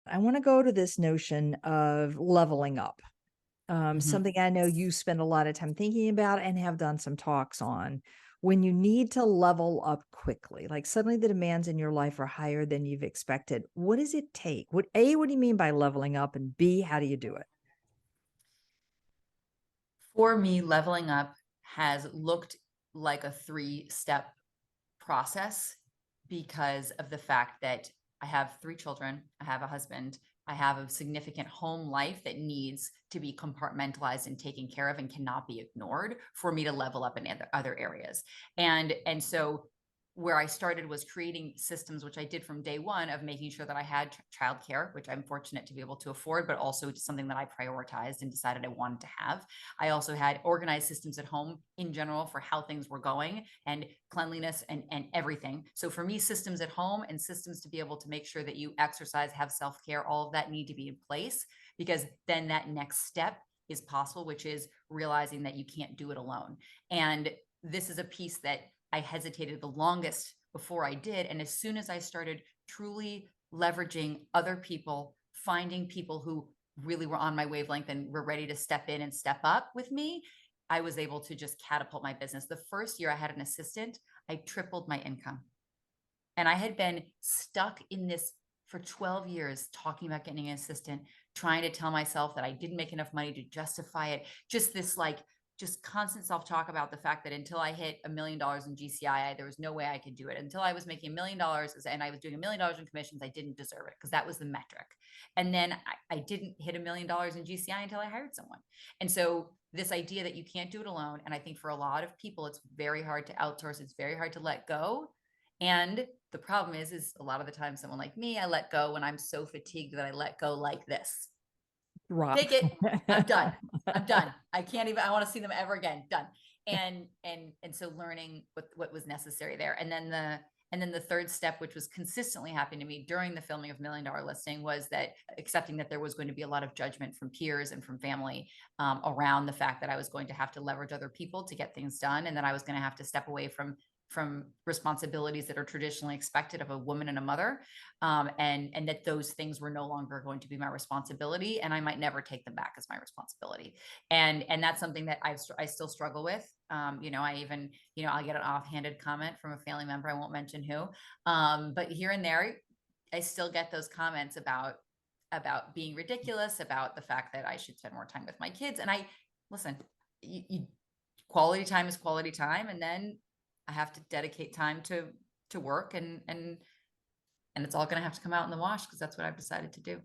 I want to go to this notion of leveling up. Mhm. Something I know you spend a lot of time thinking about and have done some talks on. When you need to level up quickly, like suddenly the demands in your life are higher than you've expected, what does it take? What do you mean by leveling up? And B, how do you do it? For me, leveling up has looked like a three-step process because of the fact that I have three children, I have a husband, I have a significant home life that needs to be compartmentalized and taken care of and cannot be ignored for me to level up in other areas. And so where I started was creating systems, which I did from day one, of making sure that I had childcare, which I'm fortunate to be able to afford, but also something that I prioritized and decided I wanted to have. I also had organized systems at home in general for how things were going and cleanliness and everything. So for me, systems at home and systems to be able to make sure that you exercise, have self-care, all of that need to be in place, because then that next step is possible, which is realizing that you can't do it alone. And this is a piece that I hesitated the longest before I did. And as soon as I started truly leveraging other people, finding people who really were on my wavelength and were ready to step in and step up with me, I was able to just catapult my business. The first year I had an assistant, I tripled my income. And I had been stuck in this for 12 years, talking about getting an assistant, trying to tell myself that I didn't make enough money to justify it. Just this like, just constant self talk about the fact that until I hit $1 million in GCI, there was no way I could do it. Until I was making $1 million and I was doing $1 million in commissions, I didn't deserve it because that was the metric. And then I didn't hit $1 million in GCI until I hired someone. And so this idea that you can't do it alone. And I think for a lot of people, it's very hard to outsource. It's very hard to let go. And the problem is a lot of the time, someone like me, I let go when I'm so fatigued that I let go like this. Drop. Take it. I'm done. I'm done. I can't even, I want to see them ever again. Done. And so learning what was necessary there. And then the third step, which was consistently happening to me during the filming of $1 Million Listing, was that accepting that there was going to be a lot of judgment from peers and from family around the fact that I was going to have to leverage other people to get things done, and that I was going to have to step away from responsibilities that are traditionally expected of a woman and a mother, and that those things were no longer going to be my responsibility, and I might never take them back as my responsibility. And that's something that I still struggle with. I even, I'll get an offhanded comment from a family member, I won't mention who, but here and there I still get those comments about being ridiculous, about the fact that I should spend more time with my kids. And I listen, quality time is quality time, and then I have to dedicate time to work, and it's all going to have to come out in the wash because that's what I've decided to do.